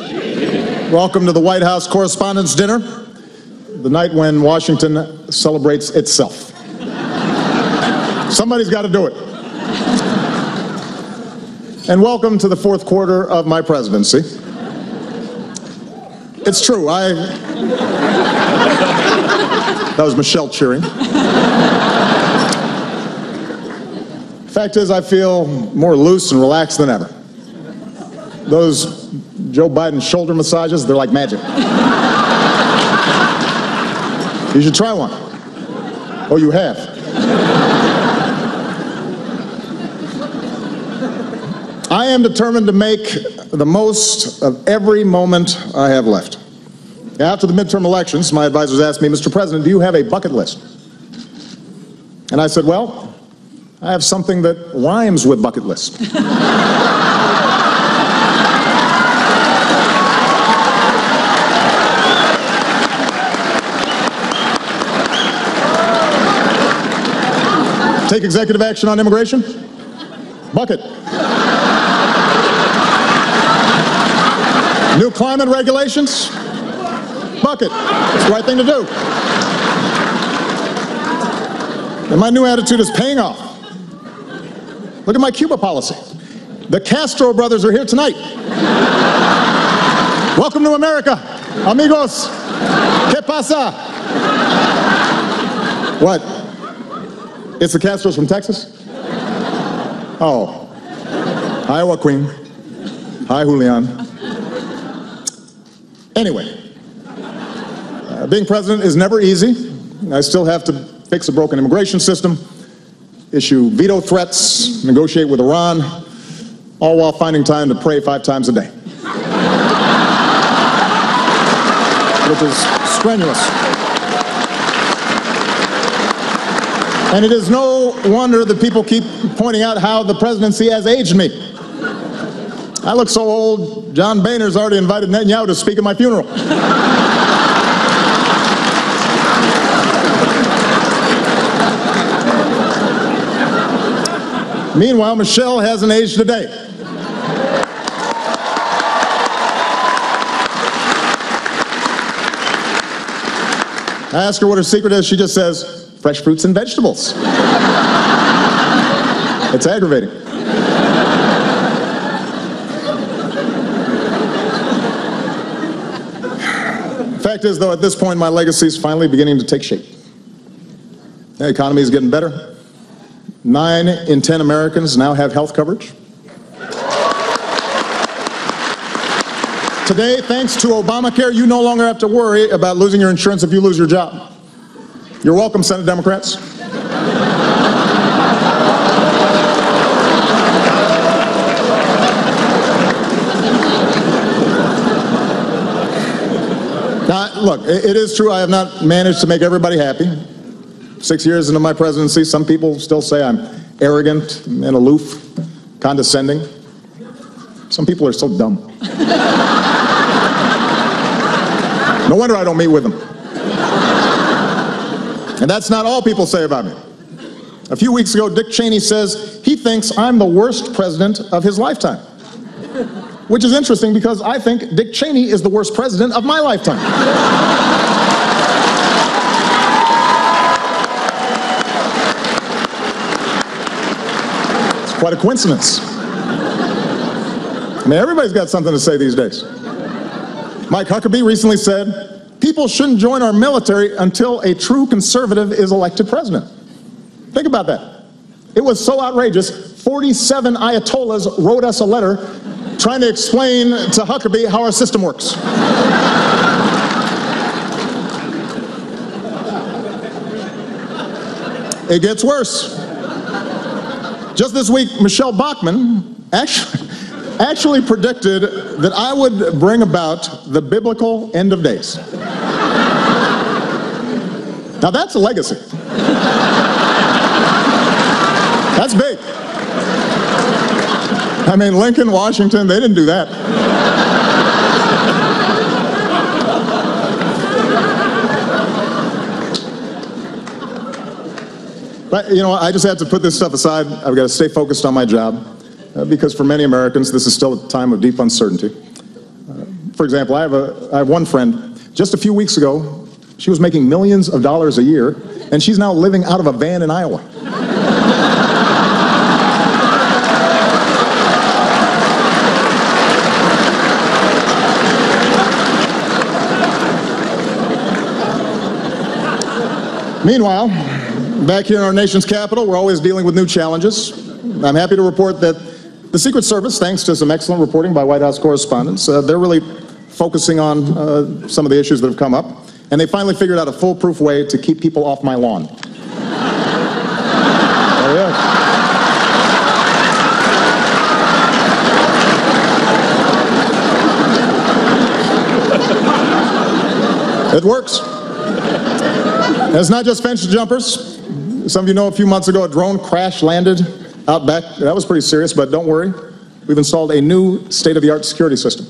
Welcome to the White House Correspondents' Dinner, the night when Washington celebrates itself. Somebody's got to do it. And welcome to the fourth quarter of my presidency. It's true, that was Michelle cheering. Fact is, I feel more loose and relaxed than ever. Those Joe Biden shoulder massages, they're like magic. You should try one. Oh, you have. I am determined to make the most of every moment I have left. After the midterm elections, my advisors asked me, Mr. President, do you have a bucket list? And I said, well, I have something that rhymes with bucket list. Take executive action on immigration? Bucket. New climate regulations? Bucket. It's the right thing to do. And my new attitude is paying off. Look at my Cuba policy. The Castro brothers are here tonight. Welcome to America, amigos. ¿Qué pasa? What? It's the Castros from Texas? Oh. Iowa Queen. Hi, Julian. Anyway, being president is never easy. I still have to fix a broken immigration system, issue veto threats, negotiate with Iran, all while finding time to pray 5 times a day. Which is strenuous. And it is no wonder that people keep pointing out how the presidency has aged me. I look so old, John Boehner's already invited Netanyahu to speak at my funeral. Meanwhile, Michelle hasn't aged a day. I ask her what her secret is, she just says, fresh fruits and vegetables. It's aggravating. Fact is, though, at this point, my legacy is finally beginning to take shape. The economy is getting better. 9 in 10 Americans now have health coverage. Today, thanks to Obamacare, you no longer have to worry about losing your insurance if you lose your job. You're welcome, Senate Democrats. Now, look, it is true I have not managed to make everybody happy. 6 years into my presidency, some people still say I'm arrogant and aloof, condescending. Some people are so dumb. No wonder I don't meet with them. And that's not all people say about me. A few weeks ago, Dick Cheney says he thinks I'm the worst president of his lifetime. Which is interesting because I think Dick Cheney is the worst president of my lifetime. It's quite a coincidence. I mean, everybody's got something to say these days. Mike Huckabee recently said, people shouldn't join our military until a true conservative is elected president. Think about that. It was so outrageous, 47 Ayatollahs wrote us a letter trying to explain to Huckabee how our system works. It gets worse. Just this week, Michelle Bachmann actually predicted that I would bring about the biblical end of days. Now that's a legacy. That's big. I mean, Lincoln, Washington, they didn't do that. But, you know, I just had to put this stuff aside. I've got to stay focused on my job because for many Americans, this is still a time of deep uncertainty. For example, I have one friend, just a few weeks ago, she was making millions of dollars a year, and she's now living out of a van in Iowa. Meanwhile, back here in our nation's capital, we're always dealing with new challenges. I'm happy to report that the Secret Service, thanks to some excellent reporting by White House correspondents, they're really focusing on some of the issues that have come up, and they finally figured out a foolproof way to keep people off my lawn. There he is. It works. And it's not just fence jumpers. Some of you know a few months ago a drone crash landed out back. That was pretty serious, but don't worry. We've installed a new state-of-the-art security system.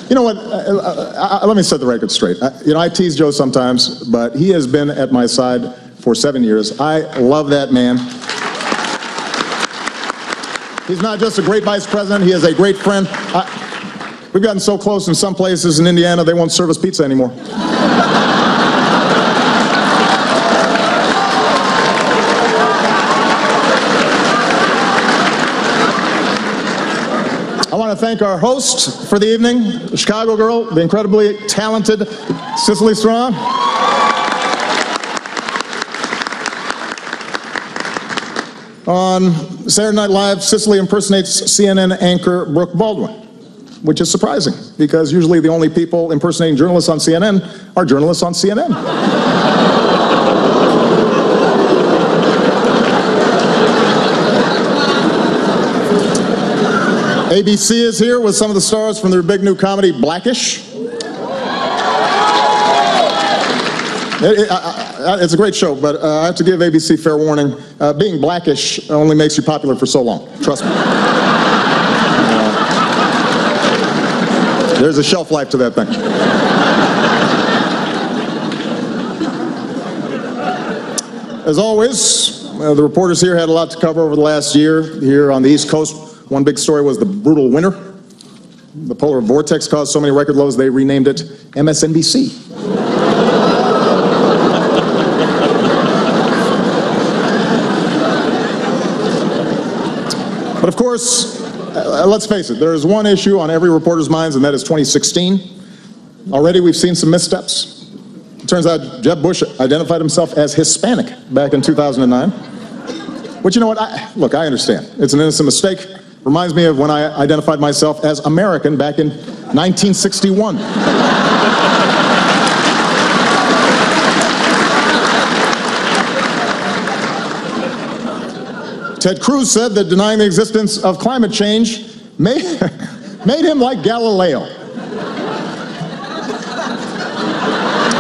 You know what? Let me set the record straight. I tease Joe sometimes, but he has been at my side for 7 years. I love that man. He's not just a great vice president, he is a great friend. We've gotten so close in some places in Indiana, they won't serve us pizza anymore. I want to thank our host for the evening, the Chicago girl, the incredibly talented Cicely Strong. On Saturday Night Live, Cicely impersonates CNN anchor Brooke Baldwin, which is surprising, because usually the only people impersonating journalists on CNN are journalists on CNN. ABC is here with some of the stars from their big new comedy, Blackish. It's a great show, but I have to give ABC fair warning. Being Blackish only makes you popular for so long. Trust me. There's a shelf life to that thing. As always, the reporters here had a lot to cover over the last year. Here on the East Coast, one big story was the brutal winter. The polar vortex caused so many record lows, they renamed it MSNBC. But of course, let's face it, there is one issue on every reporter's minds, and that is 2016. Already we've seen some missteps. It turns out Jeb Bush identified himself as Hispanic back in 2009. Which, you know what, look, I understand. It's an innocent mistake. Reminds me of when I identified myself as American back in 1961. Ted Cruz said that denying the existence of climate change made him like Galileo.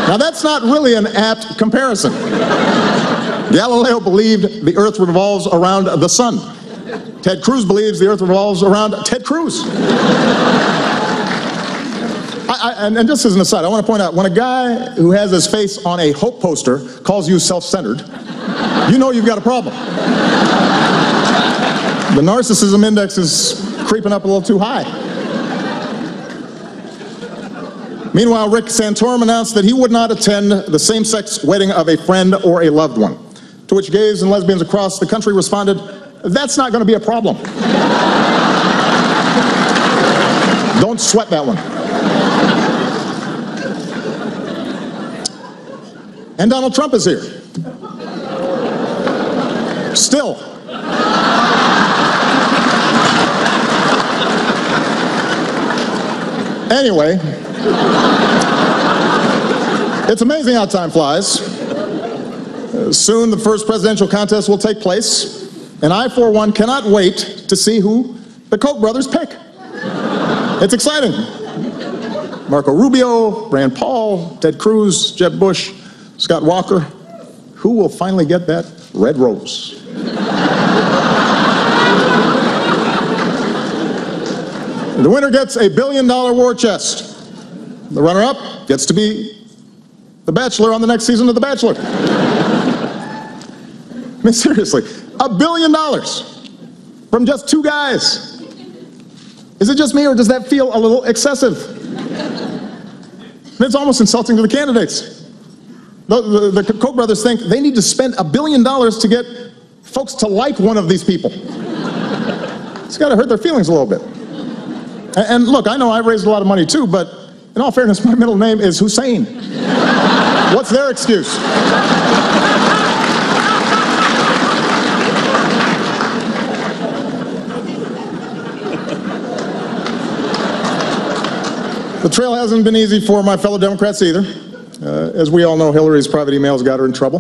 Now that's not really an apt comparison. Galileo believed the earth revolves around the sun. Ted Cruz believes the earth revolves around Ted Cruz. And just as an aside, I want to point out, when a guy who has his face on a hope poster calls you self-centered, you know you've got a problem. The narcissism index is creeping up a little too high. Meanwhile, Rick Santorum announced that he would not attend the same-sex wedding of a friend or a loved one, to which gays and lesbians across the country responded, "That's not going to be a problem." Don't sweat that one. And Donald Trump is here. Still. Anyway, it's amazing how time flies. Soon the first presidential contest will take place, and I, for one, cannot wait to see who the Koch brothers pick. It's exciting. Marco Rubio, Rand Paul, Ted Cruz, Jeb Bush, Scott Walker. Who will finally get that red rose? The winner gets a $1 billion war chest. The runner-up gets to be the Bachelor on the next season of The Bachelor. I mean, seriously, $1 billion. from just 2 guys. Is it just me, or does that feel a little excessive? It's almost insulting to the candidates. The Koch brothers think they need to spend $1 billion to get folks to like one of these people. It's got to hurt their feelings a little bit. And look, I know I raised a lot of money too, but in all fairness, my middle name is Hussein. What's their excuse? The trail hasn't been easy for my fellow Democrats either. As we all know, Hillary's private emails got her in trouble.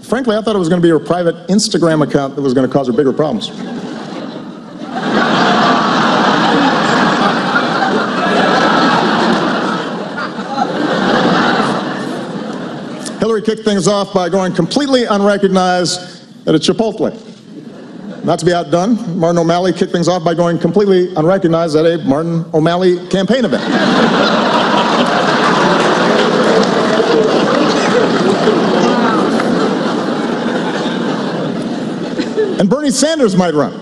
Frankly, I thought it was going to be her private Instagram account that was going to cause her bigger problems. Hillary kicked things off by going completely unrecognized at a Chipotle. Not to be outdone, Martin O'Malley kicked things off by going completely unrecognized at a Martin O'Malley campaign event. And Bernie Sanders might run.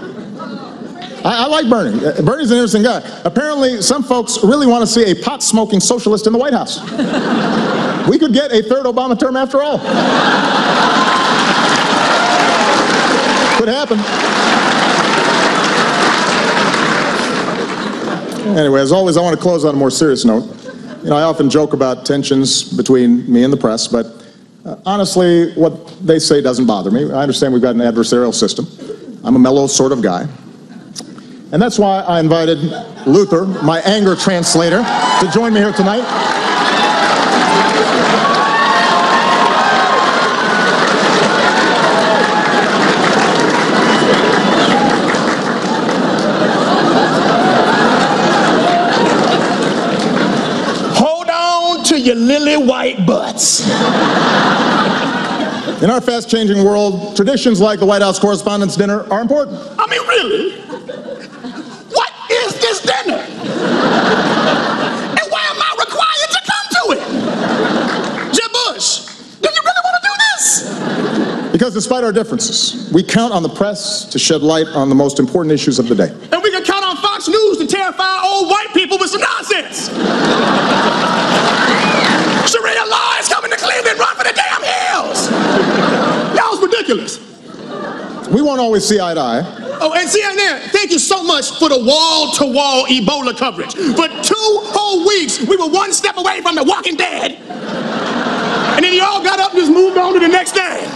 I like Bernie. Bernie's an interesting guy. Apparently, some folks really want to see a pot-smoking socialist in the White House. We could get a 3rd Obama term after all. Could happen. Anyway, as always, I want to close on a more serious note. You know, I often joke about tensions between me and the press, but honestly, what they say doesn't bother me. I understand we've got an adversarial system. I'm a mellow sort of guy. And that's why I invited Luther, my anger translator, to join me here tonight. Hold on to your lily white butts. In our fast-changing world, traditions like the White House Correspondents' dinner are important. I mean, really? What is this dinner? And why am I required to come to it? Jeb Bush, do you really want to do this? Because despite our differences, we count on the press to shed light on the most important issues of the day. And we can count on Fox News to terrify old white people with some nonsense. Sharia law is coming to Cleveland, run for the damn hills. That was ridiculous. We won't always see eye to eye. Oh, and CNN, thank you so much for the wall-to-wall Ebola coverage. For 2 whole weeks, we were 1 step away from the Walking Dead. And then you all got up and just moved on to the next thing.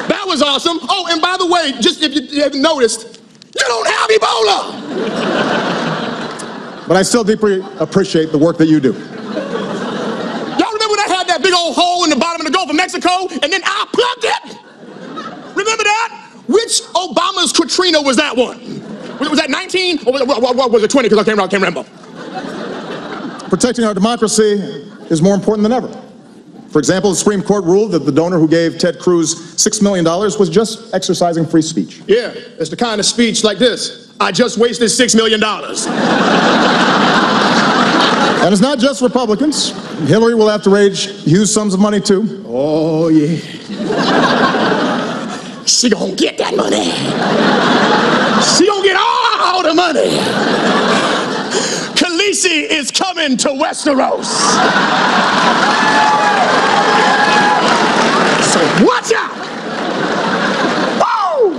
That was awesome. Oh, and by the way, just if you haven't noticed, you don't have Ebola. But I still deeply appreciate the work that you do. That big old hole in the bottom of the Gulf of Mexico, and then I plugged it. Remember that? Which Obama's Katrina was that one? Was that 19 or was it 20? Because I can't remember. Protecting our democracy is more important than ever. For example, the Supreme Court ruled that the donor who gave Ted Cruz $6 million was just exercising free speech. Yeah, it's the kind of speech like this. I just wasted $6 million. And it's not just Republicans. Hillary will have to raise huge sums of money too. Oh, yeah. She gonna get that money. She gonna get all the money. Khaleesi is coming to Westeros. So watch out. Woo!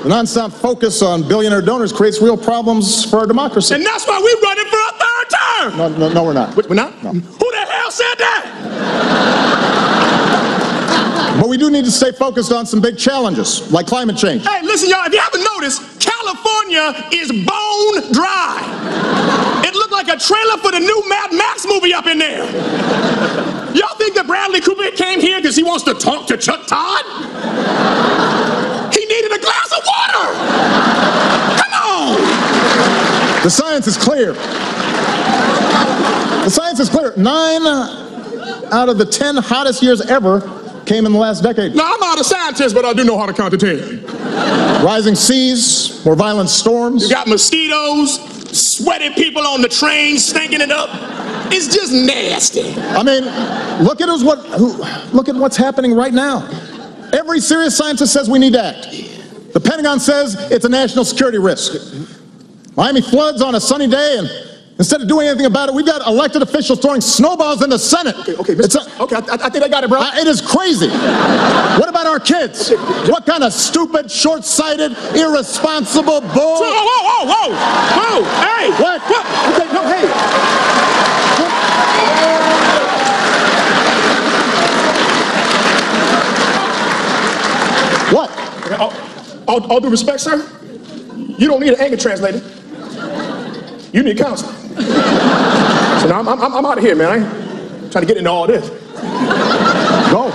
The nonstop focus on billionaire donors creates real problems for our democracy. And that's why we're running for a 3rd term. No, we're not. We're not? No. Who the hell said that? But we do need to stay focused on some big challenges, like climate change. Hey, listen, y'all, if you haven't noticed, California is bone dry. It looked like a trailer for the new Mad Max movie up in there. Y'all think that Bradley Cooper came here because he wants to talk to Chuck Todd? He needed a glass of water. Come on. The science is clear. The science is clear. 9 out of the 10 hottest years ever came in the last decade. Now, I'm not a scientist, but I do know how to count to 10. Rising seas, more violent storms. You got mosquitoes, sweaty people on the train, stinking it up. It's just nasty. I mean, look at what's happening right now. Every serious scientist says we need to act. The Pentagon says it's a national security risk. Miami floods on a sunny day, and instead of doing anything about it, we've got elected officials throwing snowballs in the Senate. Okay, I think I got it, bro. It is crazy. What about our kids? What kind of stupid, short-sighted, irresponsible bull? Whoa! Hey! What? Okay, no, hey! What? All due respect, sir, you don't need an anger translator. You need counseling. So now I'm out of here, man. I ain't trying to get into all this. Go.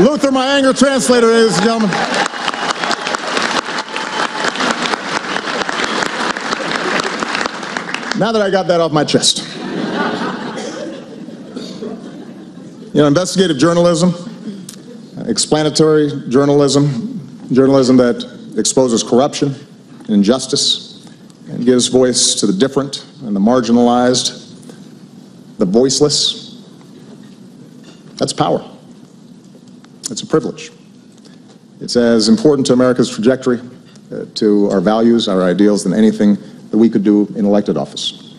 Luther, my anger translator, ladies and gentlemen. Now that I got that off my chest. You know, investigative journalism, explanatory journalism, journalism that exposes corruption and injustice and gives voice to the different and the marginalized, the voiceless. That's power. It's a privilege. It's as important to America's trajectory, to our values, our ideals, than anything that we could do in elected office.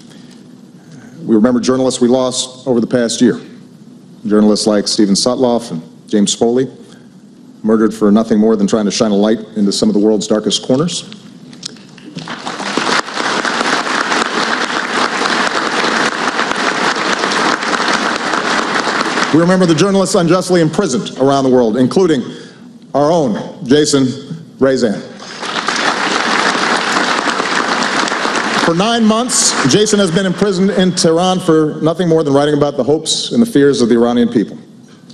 We remember journalists we lost over the past year. Journalists like Stephen Sutloff and James Foley, murdered for nothing more than trying to shine a light into some of the world's darkest corners. We remember the journalists unjustly imprisoned around the world, including our own Jason Rezaian. For 9 months, Jason has been imprisoned in Tehran for nothing more than writing about the hopes and the fears of the Iranian people,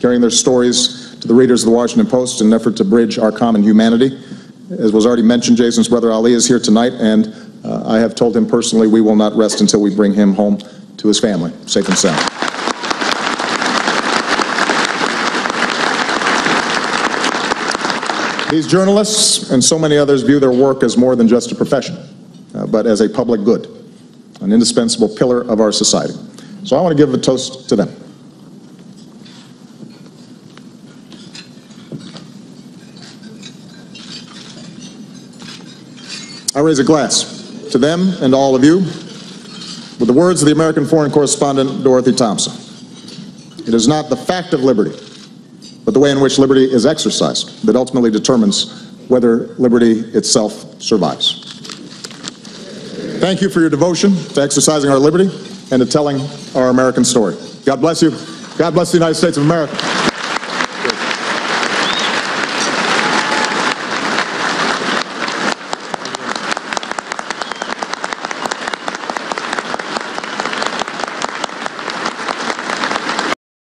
carrying their stories to the readers of the Washington Post in an effort to bridge our common humanity. As was already mentioned, Jason's brother Ali is here tonight, and I have told him personally we will not rest until we bring him home to his family, safe and sound. These journalists and so many others view their work as more than just a profession, but as a public good, an indispensable pillar of our society. So I want to give a toast to them. I raise a glass to them and all of you with the words of the American foreign correspondent Dorothy Thompson. It is not the fact of liberty, but the way in which liberty is exercised that ultimately determines whether liberty itself survives. Thank you for your devotion to exercising our liberty and to telling our American story. God bless you. God bless the United States of America.